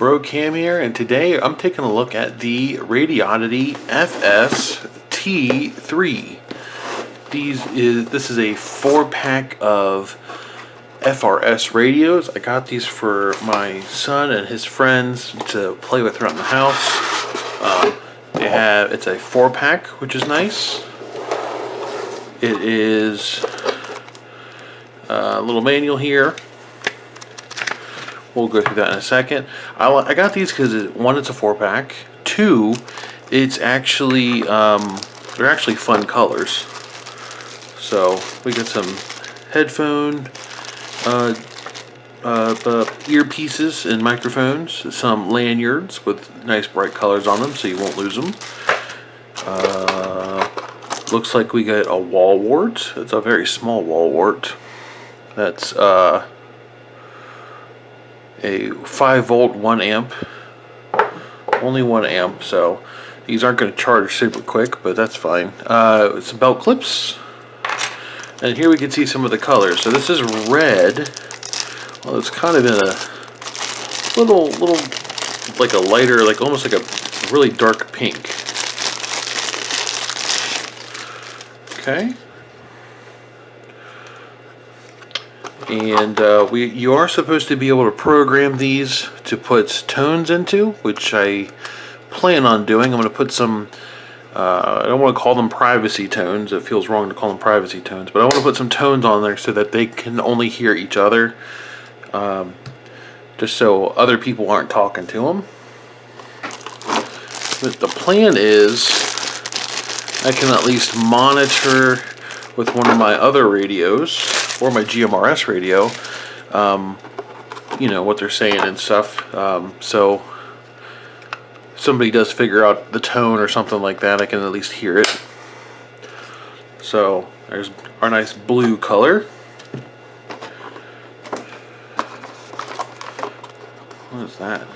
Bro Cam here, and today I'm taking a look at the Radioddity FS-T3. This is a 4-pack of FRS radios. I got these for my son and his friends to play with around the house. It's a 4-pack, which is nice. It is a little manual here. We'll go through that in a second. I got these because one, it's a 4-pack. Two, it's actually they're actually fun colors. So we got some headphone earpieces and microphones, some lanyards with nice bright colors on them, so you won't lose them. Looks like we got a wall wart. It's a very small wall wart. That's a 5-volt 1 amp, only 1 amp, so these aren't going to charge super quick, but that's fine. Some belt clips, and here we can see some of the colors. So this is red. Well, it's kind of in a little like a lighter, like almost like a really dark pink. Okay. And you are supposed to be able to program these to put tones into, which I plan on doing. I'm going to put some, I don't want to call them privacy tones. It feels wrong to call them privacy tones, but I want to put some tones on there so that they can only hear each other, just so other people aren't talking to them. But the plan is I can at least monitor with one of my other radios, or my GMRS radio, you know, what they're saying and stuff. So somebody does figure out the tone or something like that, I can at least hear it. So there's our nice blue color. What is that?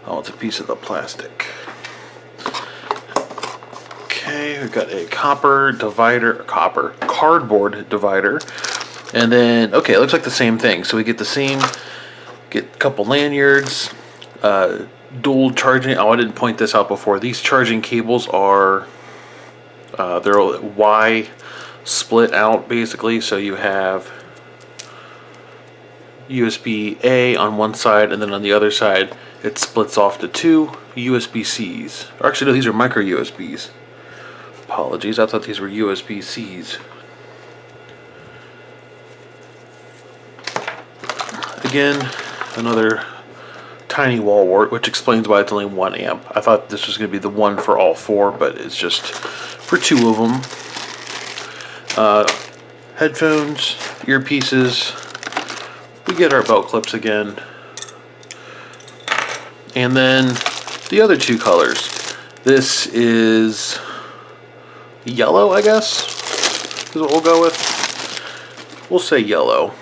Oh, it's a piece of the plastic. Okay, we've got a cardboard divider. And then, okay, it looks like the same thing. So we get get a couple lanyards, dual charging. Oh, I didn't point this out before. These charging cables are, they're Y split out basically. So you have USB-A on one side, and then on the other side, it splits off to 2 USB-Cs. Or actually, no, these are micro USBs. Apologies, I thought these were USB-Cs. Again, another tiny wall wart, which explains why it's only 1 amp. I thought this was going to be the one for all 4, but it's just for 2 of them. Headphones, earpieces. We get our belt clips again. And then the other 2 colors. This is yellow, I guess, is what we'll go with. We'll say yellow.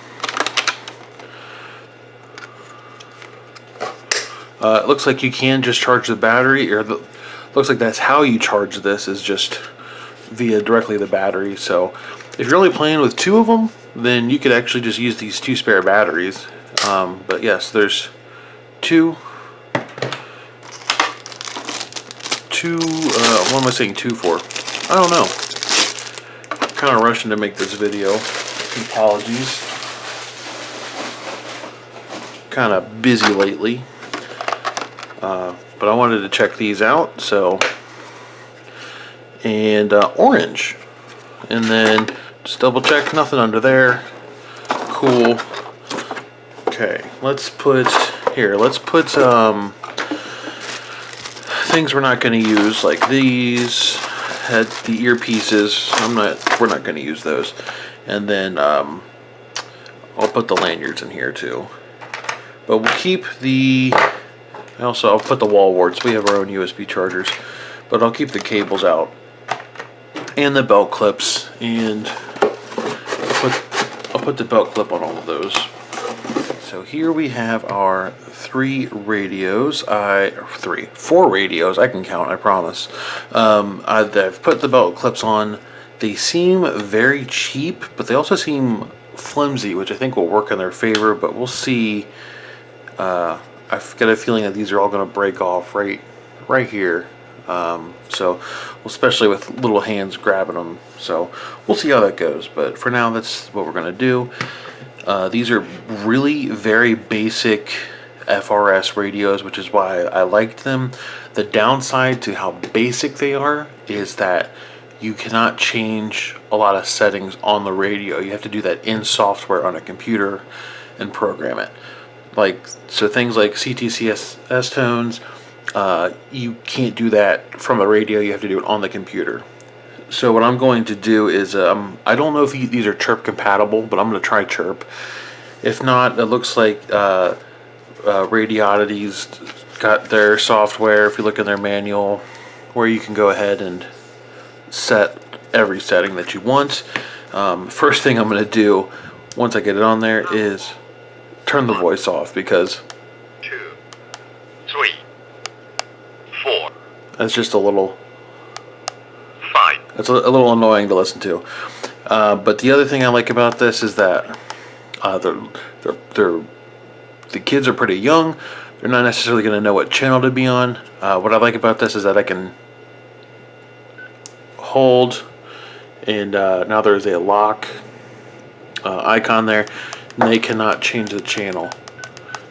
It looks like you can just charge the battery, or looks like that's how you charge this, is just via directly the battery. So if you're only playing with 2 of them, then you could actually just use these 2 spare batteries. But yes, there's two, what am I saying 2 for? I don't know. Kind of rushing to make this video. Apologies. Kind of busy lately. But I wanted to check these out, so. And orange. And then just double check, nothing under there. Cool. Okay, let's put things we're not going to use, like these. Had the earpieces. We're not going to use those. And then I'll put the lanyards in here too. But we'll keep I'll put the wall warts. We have our own USB chargers, but I'll keep the cables out and the belt clips, and I'll put the belt clip on all of those. So here we have our 4 radios. I can count, I promise. I've put the belt clips on. They seem very cheap, but they also seem flimsy, which I think will work in their favor, but we'll see. I've got a feeling that these are all going to break off right here. So, especially with little hands grabbing them. So, we'll see how that goes. But for now, that's what we're going to do. These are really very basic FRS radios, which is why I liked them. The downside to how basic they are is that you cannot change a lot of settings on the radio. You have to do that in software on a computer and program it. Like, so things like CTCS tones, you can't do that from a radio. You have to do it on the computer. So what I'm going to do is, I don't know if these are chirp compatible, but I'm going to try chirp. If not, it looks like Radioddity's got their software, if you look in their manual, where you can go ahead and set every setting that you want. First thing I'm going to do, once I get it on there, is turn the voice off, because 2, 3, 4. That's just a little... 5. It's a little annoying to listen to. But the other thing I like about this is that the kids are pretty young. They're not necessarily going to know what channel to be on. What I like about this is that I can hold, and now there's a lock icon there, and they cannot change the channel.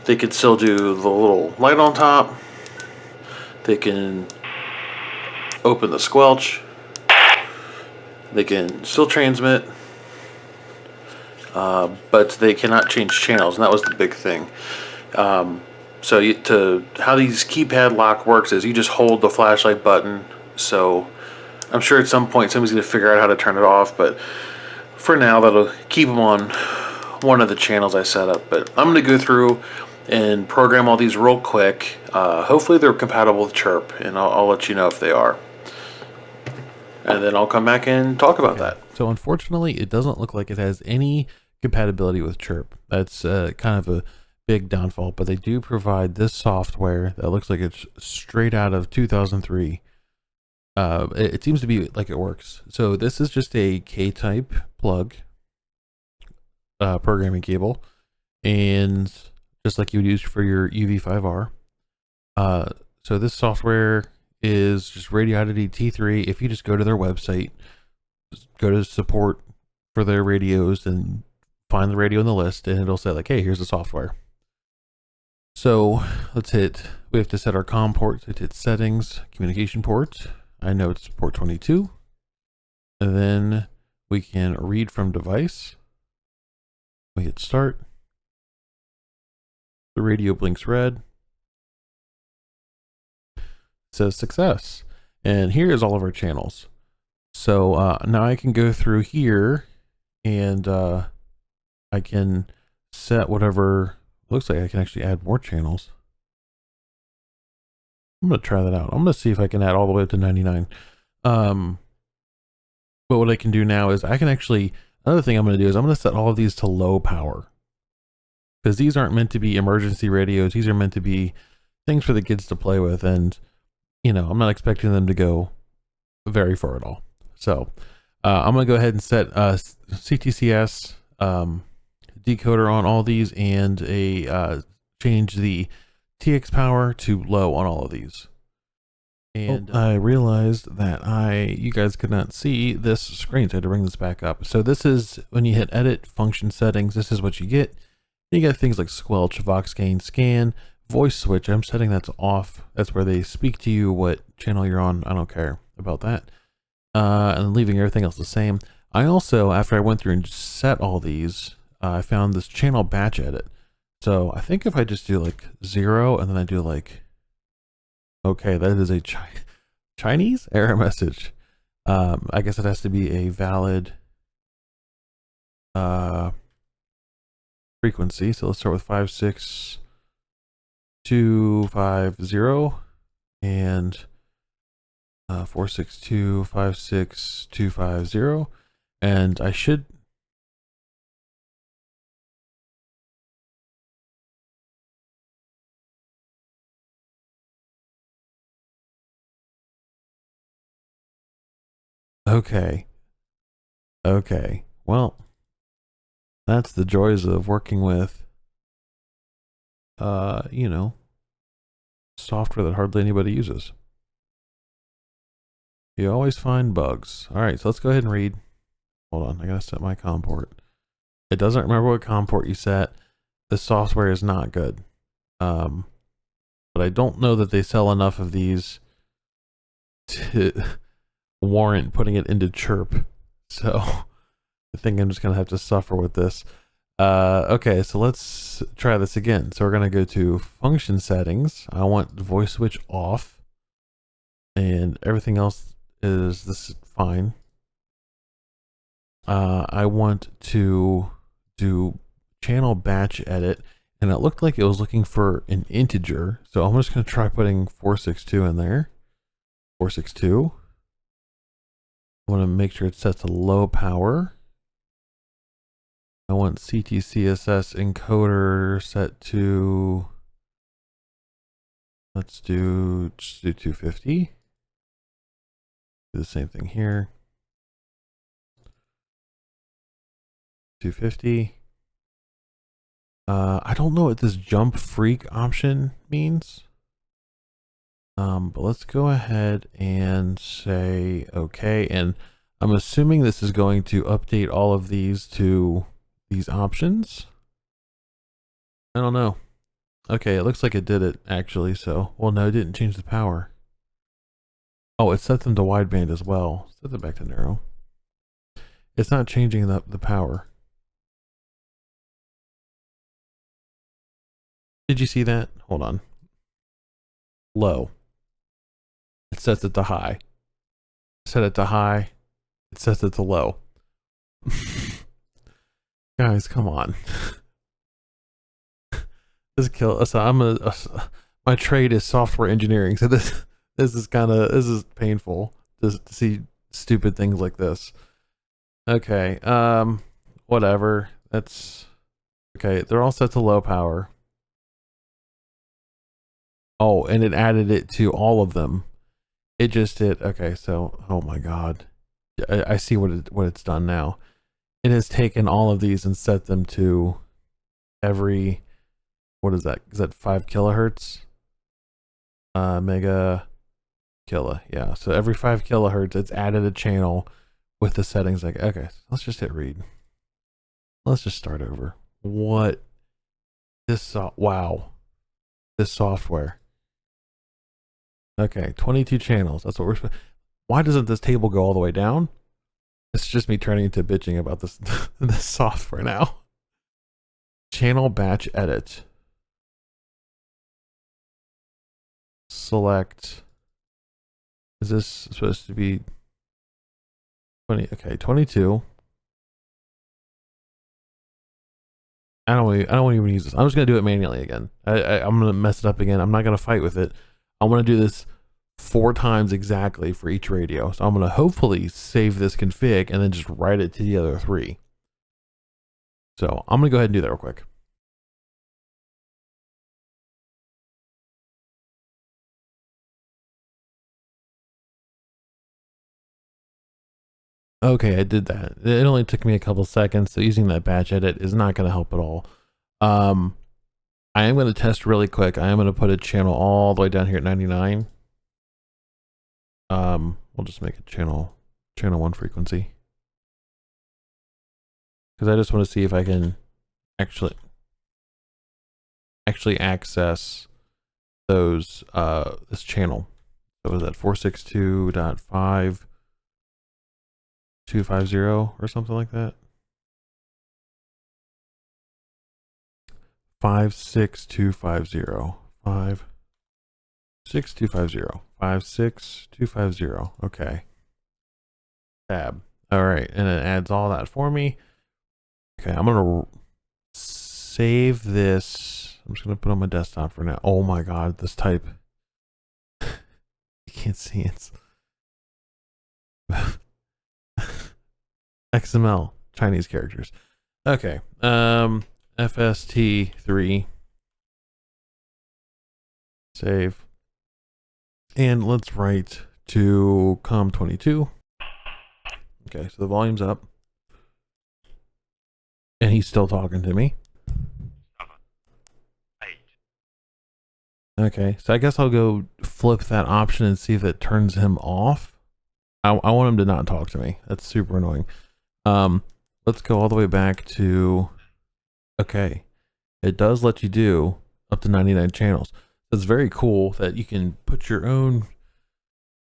They could still do the little light on top. They can open the squelch. They can still transmit, but they cannot change channels, and that was the big thing. So how these keypad lock works is you just hold the flashlight button. So I'm sure at some point somebody's going to figure out how to turn it off, but for now that'll keep them on one of the channels I set up. But I'm going to go through and program all these real quick. Hopefully they're compatible with Chirp, and I'll let you know if they are. And then I'll come back and talk about that. So unfortunately, it doesn't look like it has any compatibility with Chirp. That's kind of a big downfall, but they do provide this software that looks like it's straight out of 2003. It seems to be like it works. So this is just a K-type plug programming cable, and just like you would use for your UV5R. So this software is just Radioddity T3. If you just go to their website, just go to support for their radios and find the radio in the list, and it'll say like, hey, here's the software. So we have to set our COM port. So hit settings, communication port. I know it's port 22. And then we can read from device. We hit start. The radio blinks red. Says success, and here is all of our channels. So now I can go through here, and I can set whatever. Looks like I can actually add more channels. I'm gonna try that out. I'm gonna see if I can add all the way up to 99. But what I can do now is I can actually, another thing I'm gonna do is I'm gonna set all of these to low power, because these aren't meant to be emergency radios. These are meant to be things for the kids to play with, and you know, I'm not expecting them to go very far at all. So I'm going to go ahead and set CTCS decoder on all these, and change the TX power to low on all of these. And I realized that you guys could not see this screen, so I had to bring this back up. So this is when you hit edit function settings, this is what you get. You get things like squelch, vox gain, scan, voice switch. I'm setting that to off. That's where they speak to you what channel you're on. I don't care about that. And leaving everything else the same. I also, after I went through and set all these, I found this channel batch edit. So I think if I just do like 0 and then I do like, okay, that is a Chinese error message. I guess it has to be a valid frequency. So let's start with 56250 and 4625650, and I should okay, well, that's the joys of working with you know, software that hardly anybody uses. You always find bugs. All right, so let's go ahead and read. Hold on, I gotta set my COM port. It doesn't remember what COM port you set. The software is not good. But I don't know that they sell enough of these to warrant putting it into chirp. So I think I'm just gonna have to suffer with this. Okay, so let's try this again. So we're gonna go to function settings. I want voice switch off, and everything else is this is fine. I want to do channel batch edit, and it looked like it was looking for an integer. So I'm just gonna try putting 462 in there. 462. I want to make sure it's set to low power. I want CTCSS encoder set to, let's do, just do 250. Do the same thing here. 250. I don't know what this jump freak option means. But let's go ahead and say okay. And I'm assuming this is going to update all of these to these options. I don't know. Okay, it looks like it did it actually. So, well, no, it didn't change the power. Oh, it set them to wideband as well. Set them back to narrow. It's not changing the power. Did you see that? Hold on. Low. It sets it to high. Set it to high. It sets it to low. Guys, come on. This kill. So my trade is software engineering. So this is painful to see stupid things like this. Okay. Whatever. That's okay. They're all set to low power. Oh, and it added it to all of them. It just did. Okay, so oh my god, I see what it's done now. It has taken all of these and set them to every, what is that? Is that 5 kilohertz? Mega kilo. Yeah. So every 5 kilohertz, it's added a channel with the settings. Like, okay, let's just hit read. Let's just start over. What this? Wow, this software. Okay, 22 channels. That's what we're supposed. Why doesn't this table go all the way down? It's just me turning into bitching about this this software now. Channel batch edit. Select. Is this supposed to be 20? Okay, 22. I don't want to even use this. I'm just gonna do it manually again. I'm gonna mess it up again. I'm not gonna fight with it. I want to do this 4 times exactly for each radio. So I'm going to hopefully save this config and then just write it to the other 3. So I'm going to go ahead and do that real quick. Okay, I did that. It only took me a couple seconds. So using that batch edit is not going to help at all. I am going to test really quick. I am going to put a channel all the way down here at 99. We'll just make it channel 1 frequency. Because I just want to see if I can actually access those this channel. So was that 462.5250 or something like that? 56250. 56250. 56250. Okay. Tab. All right, and it adds all that for me. Okay, I'm gonna save this. I'm just gonna put it on my desktop for now. Oh my god, this type. You can't see it. XML, Chinese characters. Okay. FS-T3. Save. And let's write to COM22. Okay, so the volume's up. And he's still talking to me. 7, 8. Okay, so I guess I'll go flip that option and see if it turns him off. I want him to not talk to me. That's super annoying. Let's go all the way back to, okay, it does let you do up to 99 channels. It's very cool that you can put your own,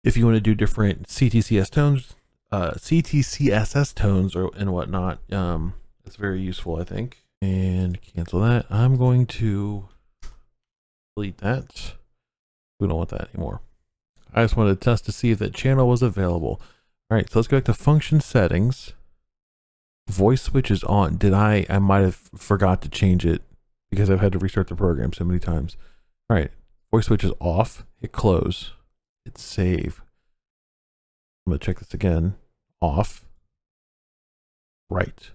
if you want to do different CTCS tones, CTCSS tones or and whatnot. It's very useful, I think. And cancel that. I'm going to delete that. We don't want that anymore. I just wanted to test to see if that channel was available. All right, so let's go back to function settings. Voice switch is on. I might have forgot to change it because I've had to restart the program so many times. All right, voice switch is off. Hit close. Hit save. I'm gonna check this again. Off. Right.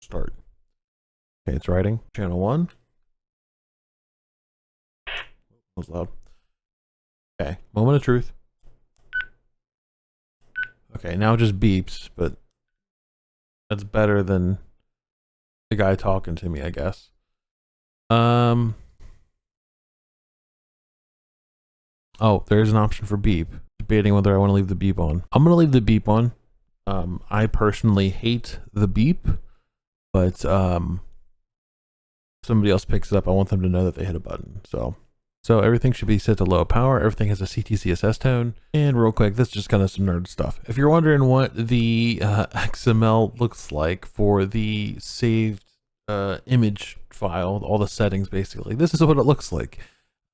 Start. Okay, it's writing. Channel 1. That was loud. Okay, moment of truth. Okay, now it just beeps, but that's better than the guy talking to me, I guess. Oh, there's an option for beep. Debating whether I want to leave the beep on. I'm gonna leave the beep on. I personally hate the beep, but somebody else picks it up, I want them to know that they hit a button. So everything should be set to low power. Everything has a CTCSS tone. And real quick, this is just kind of some nerd stuff. If you're wondering what the XML looks like for the saved image file, all the settings basically, this is what it looks like.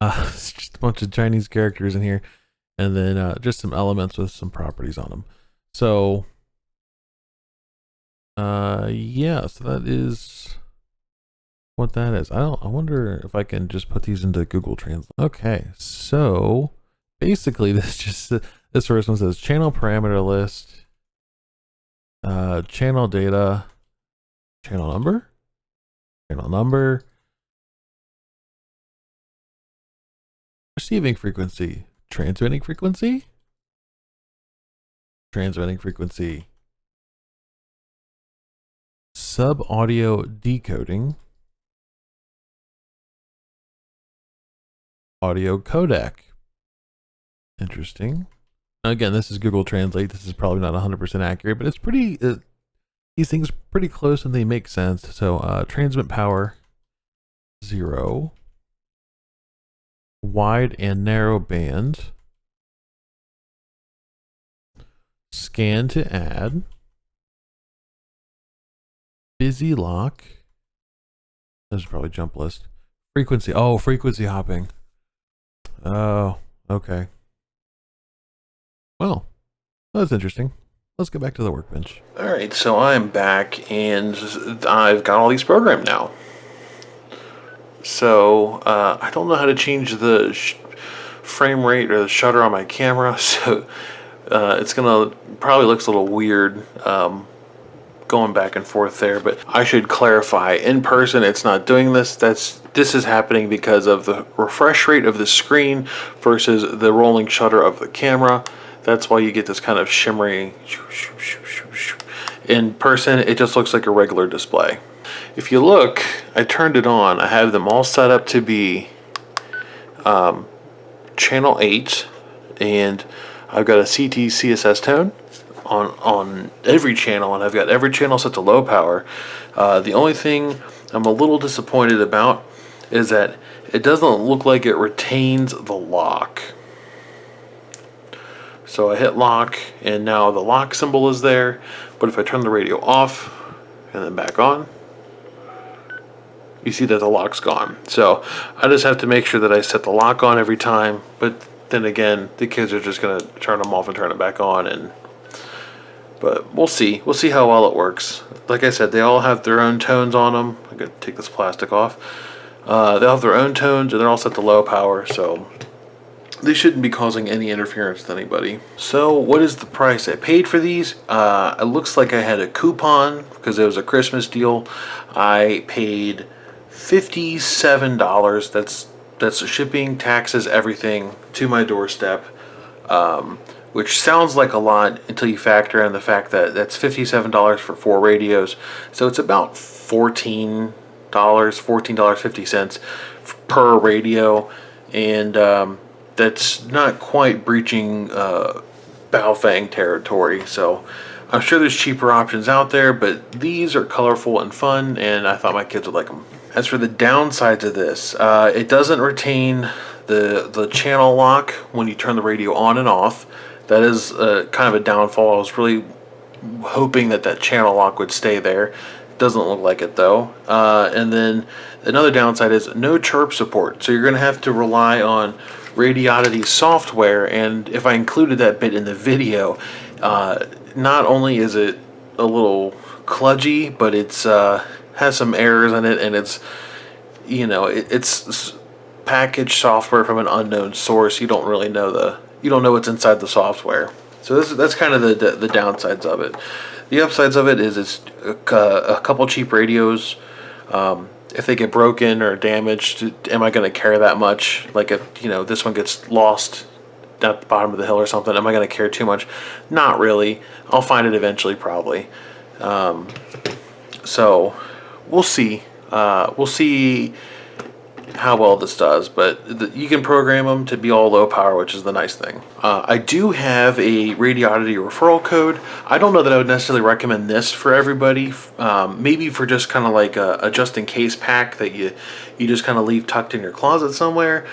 It's just a bunch of Chinese characters in here, and then just some elements with some properties on them. So yeah, so that is what that is. I wonder if I can just put these into Google Translate. Okay, so basically this first one says channel parameter list, channel data, channel number, receiving frequency, transmitting frequency, sub audio decoding, audio codec. Interesting. Again, this is Google Translate. This is probably not 100% accurate, but it's pretty, these things are pretty close and they make sense. So transmit power 0, wide and narrow band, scan to add, busy lock. This is probably jump list. Frequency. Oh, frequency hopping. Oh, okay. Well, that's interesting. Let's get back to the workbench. All right, so I'm back and I've got all these programmed now. So I don't know how to change the frame rate or the shutter on my camera, so it's gonna probably looks a little weird going back and forth there, but I should clarify, in person it's not doing this. This is happening because of the refresh rate of the screen versus the rolling shutter of the camera. That's why you get this kind of shimmery. In person it just looks like a regular display. If you look, I turned it on. I have them all set up to be channel 8, and I've got a CT CSS tone on every channel, and I've got every channel set to low power. The only thing I'm a little disappointed about is that it doesn't look like it retains the lock. So I hit lock, and now the lock symbol is there, but if I turn the radio off and then back on, you see that the lock's gone. So I just have to make sure that I set the lock on every time, but then again, the kids are just gonna turn them off and turn it back on, but we'll see. We'll see how well it works. Like I said, they all have their own tones on them. I'm gonna take this plastic off. They all have their own tones, and they're all set to low power, so they shouldn't be causing any interference to anybody. So what is the price I paid for these? It looks like I had a coupon because it was a Christmas deal. I paid $57. That's the shipping, taxes, everything to my doorstep, which sounds like a lot until you factor in the fact that that's $57 for 4 radios. So it's about $14.50 per radio. and that's not quite breaching Baofeng territory. So I'm sure there's cheaper options out there, but these are colorful and fun, and I thought my kids would like them. As for the downsides of this, it doesn't retain the channel lock when you turn the radio on and off. That is kind of a downfall. I was really hoping that channel lock would stay there. Doesn't look like it though. And then another downside is no chirp support. So you're going to have to rely on Radioddity software. And if I included that bit in the video, not only is it a little kludgy, but it's has some errors in it, and it's it's packaged software from an unknown source. You don't really know you don't know what's inside the software. So that's kind of the downsides of it. The upsides of it is it's a couple cheap radios. If they get broken or damaged, am I going to care that much? Like if this one gets lost down at the bottom of the hill or something, am I going to care too much? Not really. I'll find it eventually, probably. So we'll see. We'll see how well this does, but you can program them to be all low power, which is the nice thing. I do have a Radioddity referral code. I don't know that I would necessarily recommend this for everybody. Maybe for just kind of like a just-in-case pack that you just kind of leave tucked in your closet somewhere.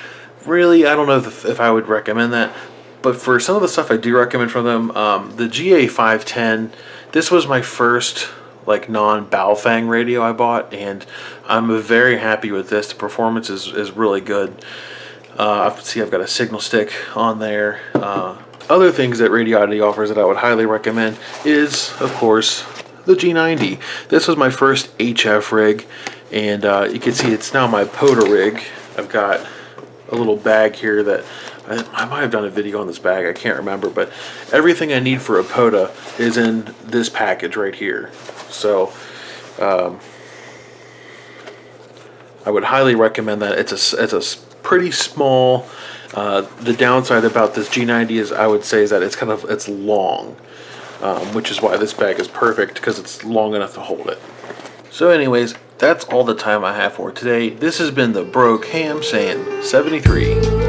Really, I don't know if I would recommend that. But for some of the stuff I do recommend from them, the GA510, this was my first like non-Baofeng radio I bought, and I'm very happy with this. The performance is really good. See, I've got a signal stick on there. Other things that Radioddity offers that I would highly recommend is, of course, the G90. This was my first HF rig, and you can see it's now my POTA rig. I've got a little bag here that I might have done a video on this bag, I can't remember, but everything I need for a POTA is in this package right here. So I would highly recommend that. It's a pretty small. The downside about this G90 is, I would say, is that it's long, which is why this bag is perfect, because it's long enough to hold it. So anyways, that's all the time I have for today. This has been the Broke Ham saying 73.